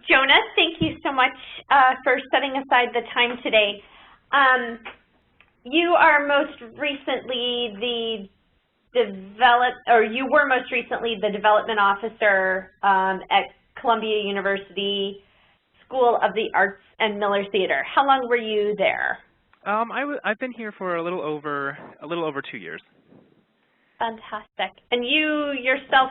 Jonah, thank you so much for setting aside the time today. You are most recently you were most recently the development officer at Columbia University School of the Arts and Miller Theater. How long were you there? I've been here for a little over 2 years. Fantastic. And you yourself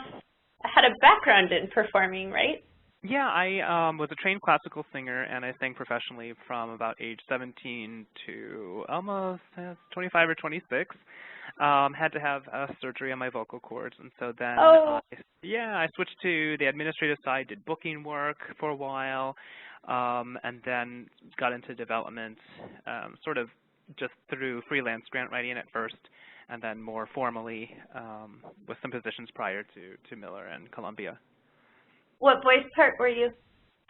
had a background in performing, right? Yeah, I was a trained classical singer, and I sang professionally from about age 17 to almost 25 or 26. Had to have surgery on my vocal cords, and so then I switched to the administrative side, did booking work for a while, and then got into development, sort of just through freelance grant writing at first, and then more formally with some positions prior to Miller and Columbia. What voice part were you?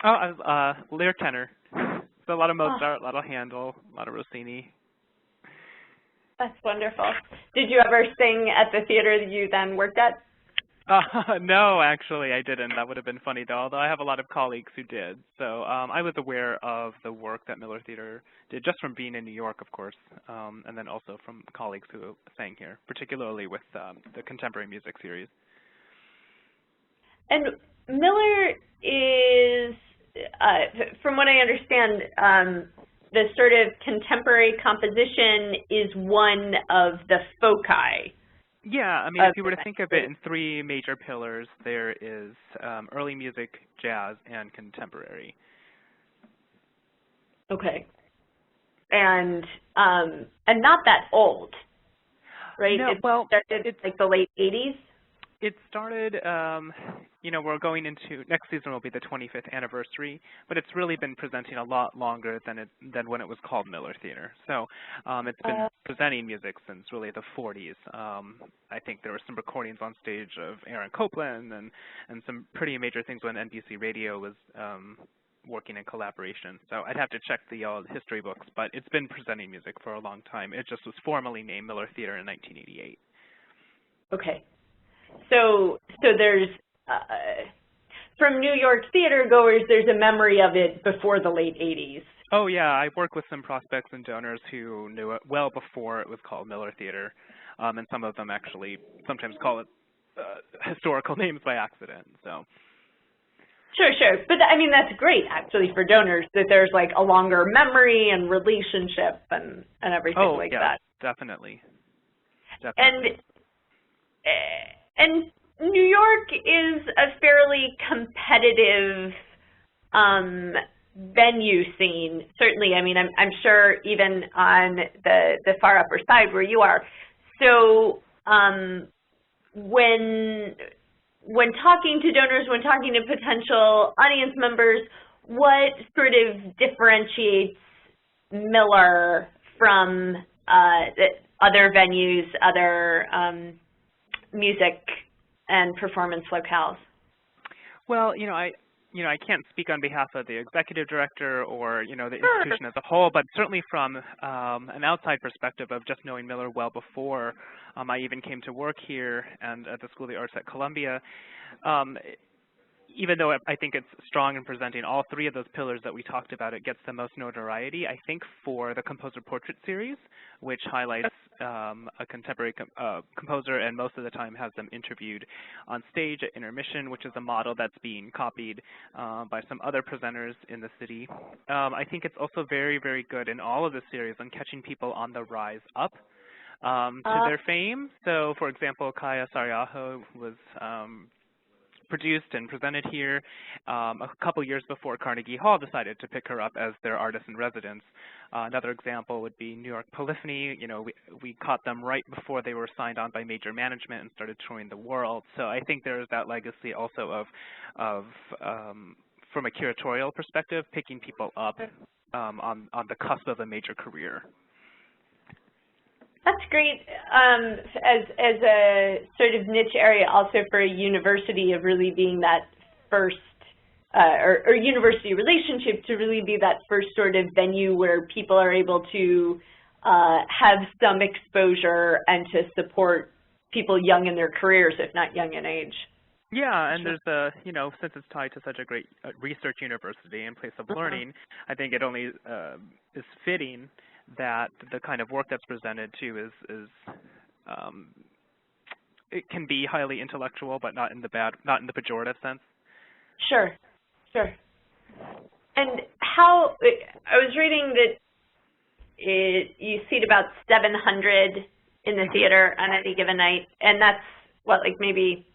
Oh, I was lyric tenor. So a lot of Mozart, a lot of Handel, a lot of Rossini. That's wonderful. Did you ever sing at the theater that you then worked at? No, actually, I didn't. That would have been funny, though, although I have a lot of colleagues who did. So I was aware of the work that Miller Theater did, just from being in New York, of course, and then also from colleagues who sang here, particularly with the contemporary music series. And Miller is, from what I understand, the sort of contemporary composition is one of the foci. Yeah, I mean, if you were to think of it in three major pillars, there is early music, jazz, and contemporary. Okay. And not that old, right? No, It's like the late 80s? It started, we're going into, next season will be the 25th anniversary, but it's really been presenting a lot longer than when it was called Miller Theater. So it's been presenting music since really the 40s. I think there were some recordings on stage of Aaron Copland and some pretty major things when NBC Radio was working in collaboration. So I'd have to check the old history books, but it's been presenting music for a long time. It just was formally named Miller Theater in 1988. Okay. So there's, from New York theater goers, there's a memory of it before the late 80s. Oh, yeah. I work with some prospects and donors who knew it well before it was called Miller Theater, and some of them actually sometimes call it historical names by accident. So. Sure. But, I mean, that's great, actually, for donors, that there's, like, a longer memory and relationship and everything like that. Definitely. And New York is a fairly competitive venue scene. Certainly, I mean, I'm sure even on the far upper side where you are. So when talking to donors, when talking to potential audience members, what sort of differentiates Miller from other venues, other music and performance locales? Well, I can't speak on behalf of the executive director or, the institution as a whole, but certainly from an outside perspective of just knowing Miller well before I even came to work here and at the School of the Arts at Columbia, even though I think it's strong in presenting all three of those pillars that we talked about, it gets the most notoriety, I think, for the Composer Portrait Series, which highlights a contemporary composer and most of the time has them interviewed on stage at intermission, which is a model that's being copied by some other presenters in the city. I think it's also very, very good in all of the series on catching people on the rise up to their fame. So, for example, Kaya Sariaho was produced and presented here a couple years before Carnegie Hall decided to pick her up as their artist in residence. Another example would be New York Polyphony. We caught them right before they were signed on by major management and started touring the world. So I think there is that legacy also of from a curatorial perspective, picking people up on the cusp of a major career. That's great as a sort of niche area also for a university of really being that first, or university relationship to really be that first sort of venue where people are able to have some exposure and to support people young in their careers, if not young in age. Yeah, and there's a, since it's tied to such a great research university and place of learning, I think it only is fitting that the kind of work that's presented too is it can be highly intellectual, but not in the pejorative sense. Sure, sure. And how, I was reading that you seat about 700 in the theater on any given night, and that's, what, like maybe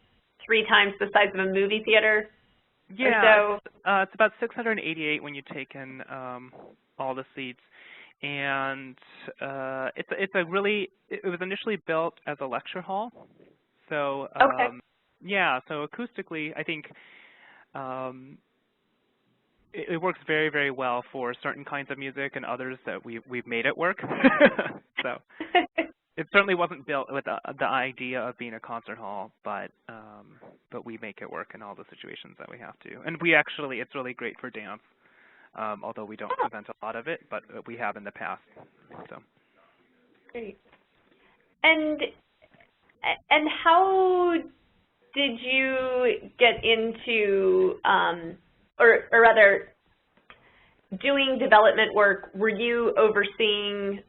3 times the size of a movie theater? Yeah, it's about 688 when you take in all the seats. And it was initially built as a lecture hall. So, yeah, so acoustically, I think it works very, very well for certain kinds of music and others that we've made it work. So it certainly wasn't built with the idea of being a concert hall, but we make it work in all the situations that we have to. And it's really great for dance, although we don't present a lot of it, but we have in the past. So great. And how did you get into, or rather, doing development work? Were you overseeing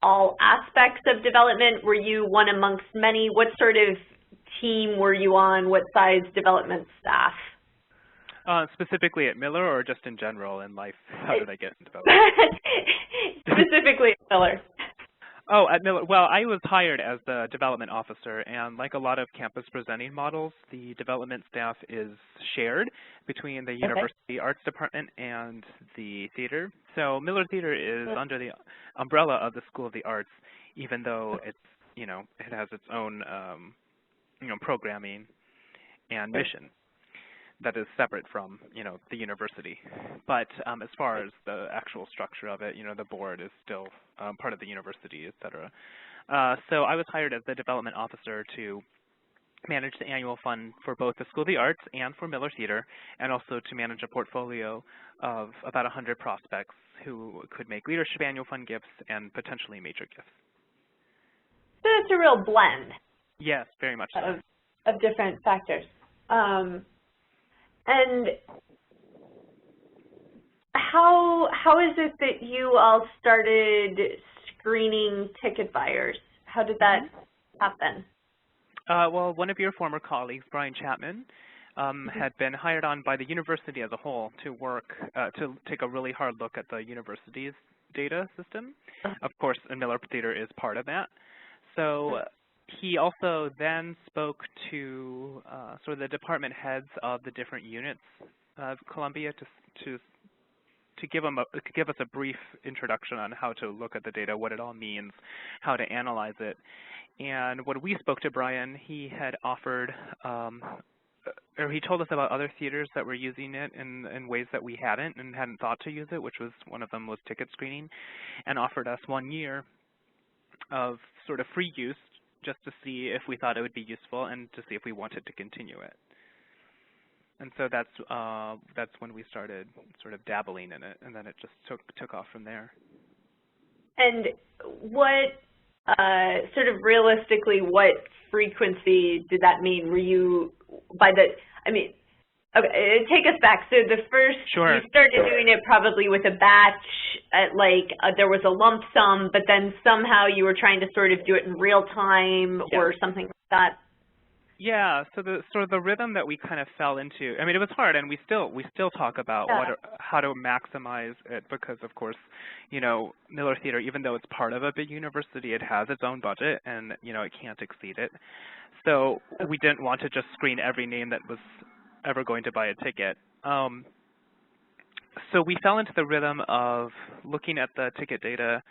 all aspects of development? Were you one amongst many? What sort of team were you on? What size development staff? Specifically at Miller, or just in general in life? How did I get into development? Specifically at Miller. Oh, at Miller. Well, I was hired as the development officer, and like a lot of campus presenting models, the development staff is shared between the University Arts Department and the theater. So Miller Theater is under the umbrella of the School of the Arts, even though it's, it has its own, programming and mission that is separate from, the university. But as far as the actual structure of it, the board is still part of the university, et cetera. So I was hired as the development officer to manage the annual fund for both the School of the Arts and for Miller Theater, and also to manage a portfolio of about 100 prospects who could make leadership annual fund gifts and potentially major gifts. So it's a real blend. Yes, very much so. Of different factors. And how is it that you all started screening ticket buyers? How did that happen? Well, one of your former colleagues, Brian Chapman, had been hired on by the university as a whole to work, to take a really hard look at the university's data system. Of course, and Miller Theater is part of that. So he also then spoke to sort of the department heads of the different units of Columbia to give us a brief introduction on how to look at the data, what it all means, how to analyze it. And when we spoke to Brian, he had offered, or he told us about other theaters that were using it in ways that we hadn't thought to use it, which was one of them was ticket screening, and offered us 1 year of sort of free use just to see if we thought it would be useful and to see if we wanted to continue it. And so that's when we started sort of dabbling in it, and then it just took off from there. And what sort of realistically, what frequency did that mean? Were you okay, take us back. So the first, sure. You started doing it probably with a batch, there was a lump sum, but then somehow you were trying to sort of do it in real time or something like that. Yeah, so the rhythm that we kind of fell into, it was hard, and we still talk about how to maximize it, because of course, Miller Theater, even though it's part of a big university, it has its own budget, and it can't exceed it. So we didn't want to just screen every name that was ever going to buy a ticket. So we fell into the rhythm of looking at the ticket data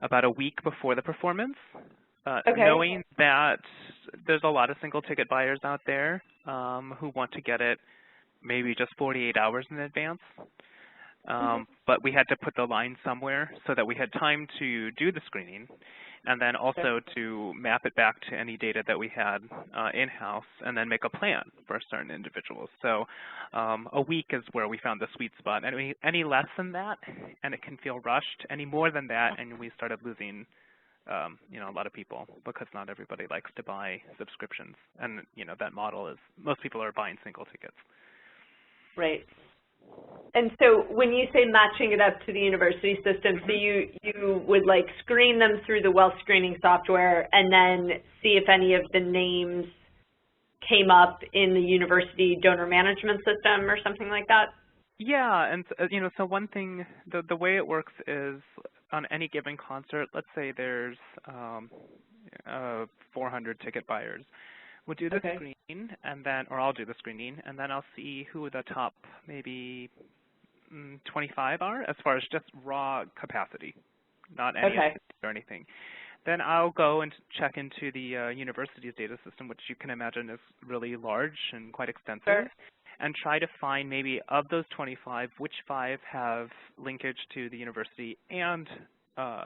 about a week before the performance, knowing that there's a lot of single ticket buyers out there who want to get it maybe just 48 hours in advance. But we had to put the line somewhere so that we had time to do the screening, and then also to map it back to any data that we had in-house, and then make a plan for certain individuals. So a week is where we found the sweet spot. Any less than that, and it can feel rushed. Any more than that, and we started losing a lot of people, because not everybody likes to buy subscriptions. And, that model is, most people are buying single tickets. Right. And so when you say matching it up to the university system, so you would like screen them through the wealth screening software and then see if any of the names came up in the university donor management system or something like that? Yeah, and so one thing, the way it works is on any given concert, let's say there's 400 ticket buyers. We'll do the screen, and then, or I'll do the screening, and then I'll see who the top maybe 25 are as far as just raw capacity, not any or anything. Then I'll go and check into the university's data system, which you can imagine is really large and quite extensive, and try to find maybe of those 25, which 5 have linkage to the university and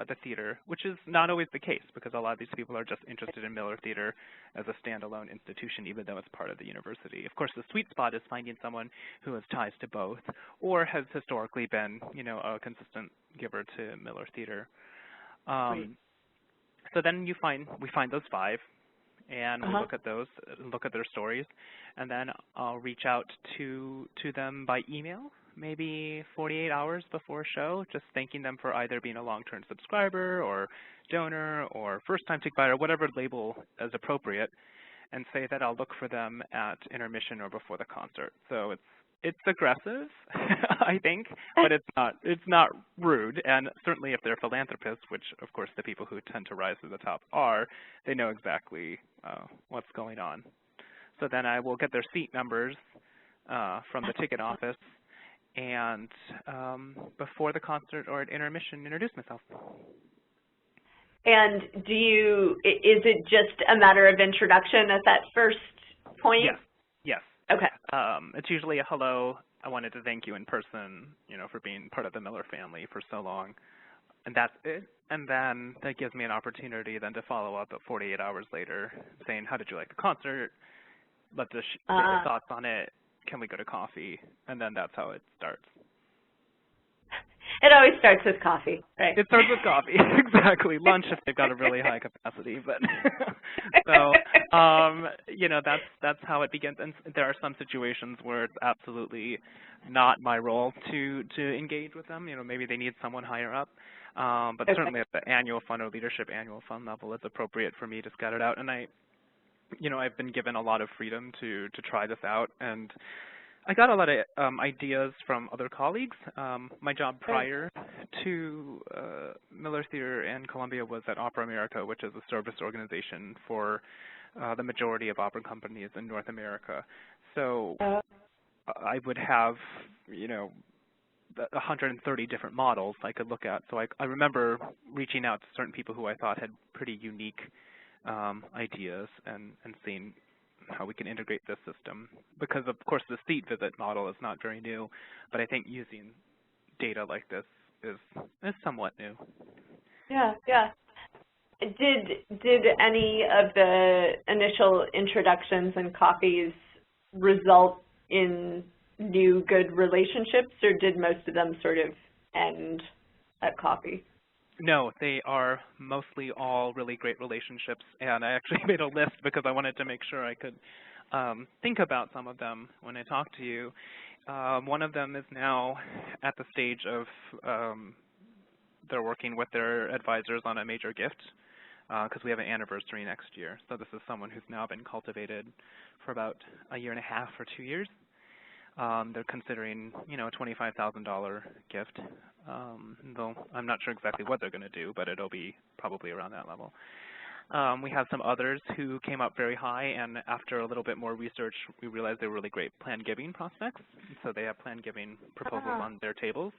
the theater, which is not always the case, because a lot of these people are just interested in Miller Theater as a standalone institution, even though it's part of the university. Of course, the sweet spot is finding someone who has ties to both, or has historically been, a consistent giver to Miller Theater. So then we find those 5, and we look at those, look at their stories, and then I'll reach out to them by email, maybe 48 hours before a show, just thanking them for either being a long-term subscriber or donor or first-time ticket buyer, whatever label is appropriate, and say that I'll look for them at intermission or before the concert. So it's aggressive, I think, but it's not rude. And certainly if they're philanthropists, which of course the people who tend to rise to the top are, they know exactly what's going on. So then I will get their seat numbers from the ticket office, and before the concert or at intermission, introduce myself. And is it just a matter of introduction at that first point? Yes. Okay. It's usually a hello. I wanted to thank you in person, for being part of the Miller family for so long. And that's it. And then that gives me an opportunity then to follow up at 48 hours later, saying, how did you like the concert? Let's just get your thoughts on it. Can we go to coffee? And then that's how it starts. It always starts with coffee, right? It starts with coffee, exactly. Lunch if they've got a really high capacity, but so that's how it begins. And there are some situations where it's absolutely not my role to engage with them. Maybe they need someone higher up, but certainly at the annual fund or leadership annual fund level, it's appropriate for me to scout it out. And I've been given a lot of freedom to try this out, and I got a lot of ideas from other colleagues. My job prior to Miller Theater and Columbia was at Opera America, which is a service organization for the majority of opera companies in North America. So I would have, 130 different models I could look at. So I remember reaching out to certain people who I thought had pretty unique ideas and seeing how we can integrate this system. Because, of course, the seat visit model is not very new, but I think using data like this is somewhat new. Yeah. Did any of the initial introductions and coffees result in new good relationships, or did most of them sort of end at coffee? No, they are mostly all really great relationships, and I actually made a list because I wanted to make sure I could think about some of them when I talk to you. One of them is now at the stage of they're working with their advisors on a major gift because we have an anniversary next year. So this is someone who's now been cultivated for about a year and a half or 2 years. They're considering, a $25,000 gift. Though I'm not sure exactly what they're going to do, but it'll be probably around that level. We have some others who came up very high, and after a little bit more research, we realized they were really great planned giving prospects. So they have planned giving proposals on their tables.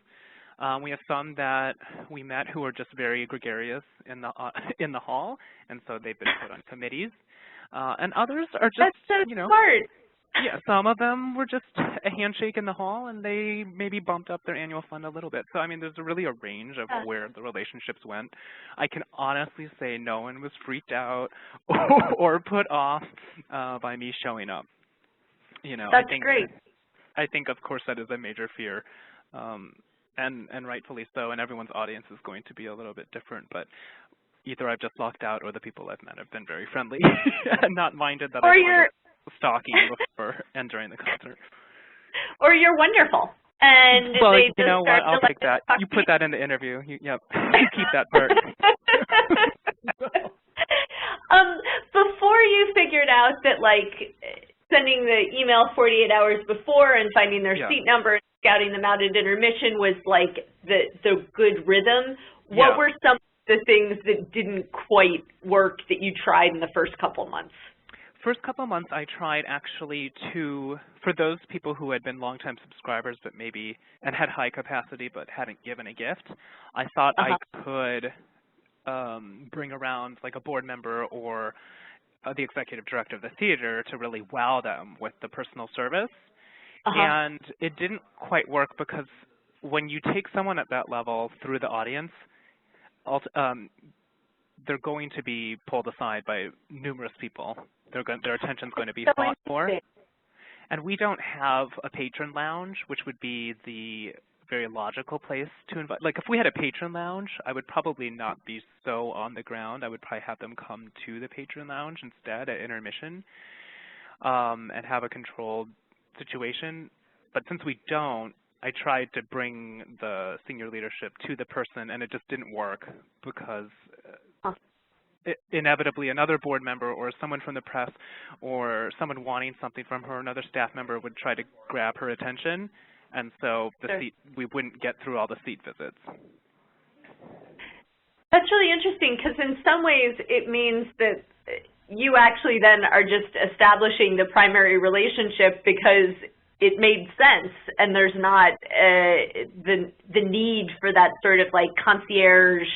We have some that we met who are just very gregarious in the hall, and so they've been put on committees. And others are just, That's so smart. Yeah, some of them were just a handshake in the hall, and they maybe bumped up their annual fund a little bit. So, I mean, there's really a range of where the relationships went. I can honestly say no one was freaked out or put off by me showing up. That's great. I think, of course, that is a major fear, and rightfully so, and everyone's audience is going to be a little bit different. But either I've just locked out or the people I've met have been very friendly and not minded that or I you're stalking before and during the concert. Or you're wonderful. And well, they you know what? I'll take that. You put that in the interview. Yep. You keep that part. Before you figured out that, like, sending the email 48 hours before and finding their seat number and scouting them out at intermission was, like, the good rhythm, what were some of the things that didn't quite work that you tried in the first couple months? First couple of months, I tried actually for those people who had been longtime subscribers but maybe, and had high capacity but hadn't given a gift, I thought I could bring around like a board member or the executive director of the theater to really wow them with the personal service. And it didn't quite work because when you take someone at that level through the audience, they're going to be pulled aside by numerous people. Their attention's going to be fought for. And we don't have a patron lounge, which would be the very logical place to invite. Like, if we had a patron lounge, I would probably not be so on the ground. I would probably have them come to the patron lounge instead at intermission and have a controlled situation. But since we don't, I tried to bring the senior leadership to the person, and it just didn't work because inevitably another board member or someone from the press or someone wanting something from her, another staff member would try to grab her attention, and so we wouldn't get through all the seat visits. That's really interesting because in some ways it means that you actually then are just establishing the primary relationship because it made sense and there's not the need for that sort of like concierge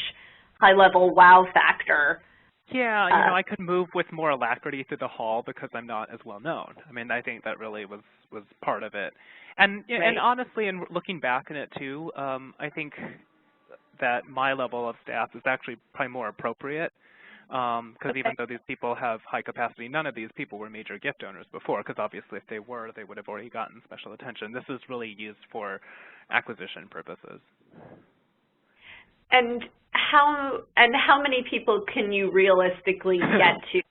high-level wow factor. Yeah, you know, I could move with more alacrity through the hall because I'm not as well known. I mean, I think that really was part of it. And and honestly, and looking back on it too, I think that my level of staff is actually probably more appropriate because even though these people have high capacity, none of these people were major gift donors before because obviously if they were, they would have already gotten special attention. This is really used for acquisition purposes. And how many people can you realistically get to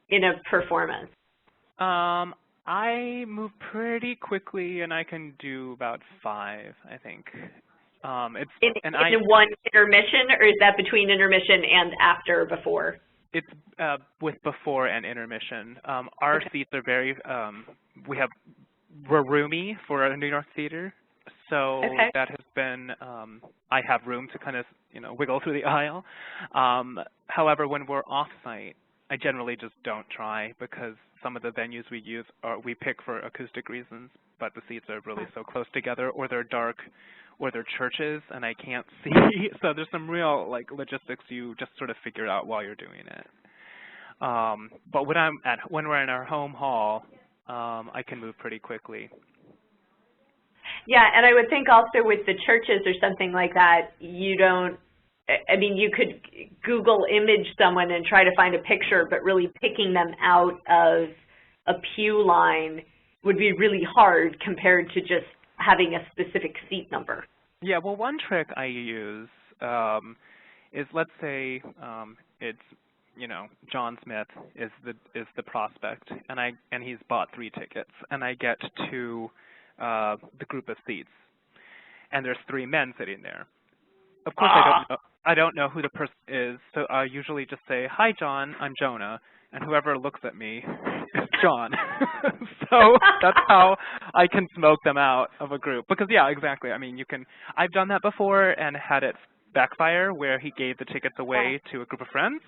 in a performance? I move pretty quickly, and I can do about 5, I think. In one intermission, or is that between intermission and after before? It's with before and intermission. Our seats are very, we're roomy for a New York theater. So that has been, I have room to kind of, wiggle through the aisle. However, when we're off-site, I generally just don't try because some of the venues we use we pick for acoustic reasons, but the seats are really so close together, or they're dark, or they're churches, and I can't see. So there's some real logistics you just sort of figure out while you're doing it. But when we're in our home hall, I can move pretty quickly. Yeah, and I would think also with the churches or something like that, you don't, I mean, you could Google image someone and try to find a picture, but really picking them out of a pew line would be really hard compared to just having a specific seat number. Yeah, well, one trick I use is, let's say it's, John Smith is the prospect, and he's bought 3 tickets, and I get to the group of seats, and there's 3 men sitting there. Of course, I don't know who the person is, so I usually just say, "Hi, John, I'm Jonah," and whoever looks at me is John. So that's how I can smoke them out of a group. Because yeah, exactly. I mean, I've done that before and had it backfire, where he gave the tickets away to a group of friends.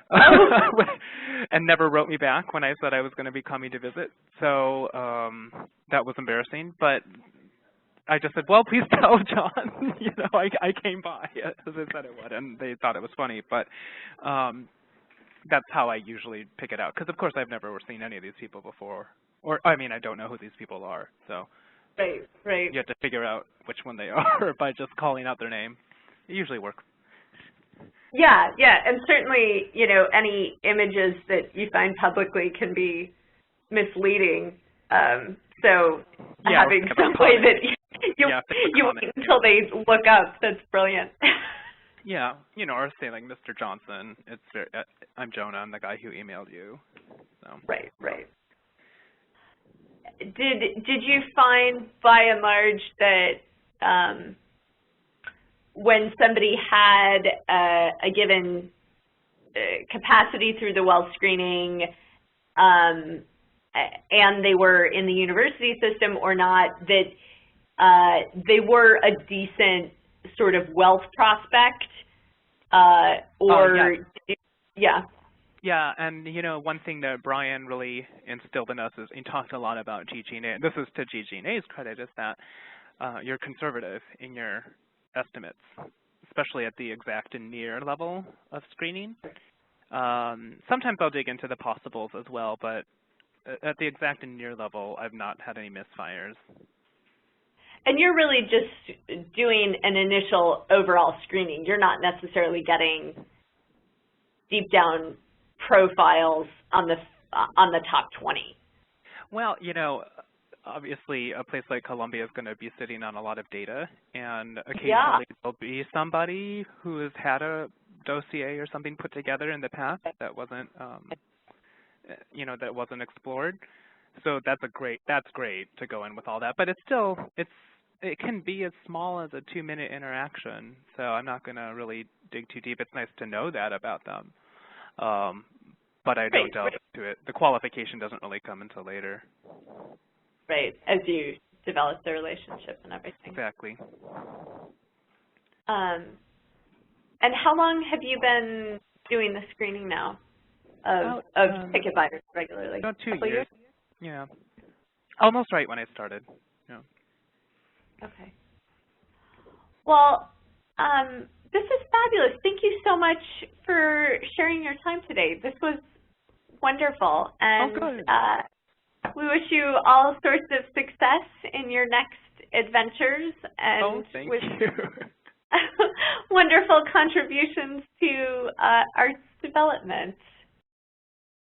And never wrote me back when I said I was going to be coming to visit. So that was embarrassing. But I just said, well, please tell John, I came by, as I said it would, and they thought it was funny. But that's how I usually pick it out. Because, of course, I've never seen any of these people before. Or, I mean, I don't know who these people are. So right. You have to figure out which one they are by just calling out their name. It usually works. Yeah, and certainly, any images that you find publicly can be misleading. So having some way that you wait until they look up, that's brilliant. Yeah, or say like Mr. Johnson. I'm Jonah. I'm the guy who emailed you. So. Right. Did you find by and large that when somebody had a given capacity through the well screening and they were in the university system or not, that they were a decent sort of wealth prospect, yeah. Yeah, and one thing that Brian really instilled in us is he talked a lot about GG+A, and this is to GG+A's credit, is that you're conservative in your estimates, especially at the exact and near level of screening. Sometimes I'll dig into the possibles as well, but at the exact and near level, I've not had any misfires. And you're really just doing an initial overall screening. You're not necessarily getting deep down profiles on the top 20. Well, obviously a place like Columbia is going to be sitting on a lot of data, and occasionally there'll be somebody who has had a dossier or something put together in the past that wasn't, that wasn't explored. So that's great to go in with all that, but it can be as small as a 2-minute interaction, so I'm not going to really dig too deep. It's nice to know that about them, but I don't delve into it. The qualification doesn't really come until later. Right, as you develop the relationship and everything. Exactly. And how long have you been doing the screening now of ticket buyers regularly? About 2 years. Yeah. Almost right when I started. Yeah. Okay. Well, this is fabulous. Thank you so much for sharing your time today. This was wonderful. And we wish you all sorts of success in your next adventures and thank you. wonderful contributions to arts development.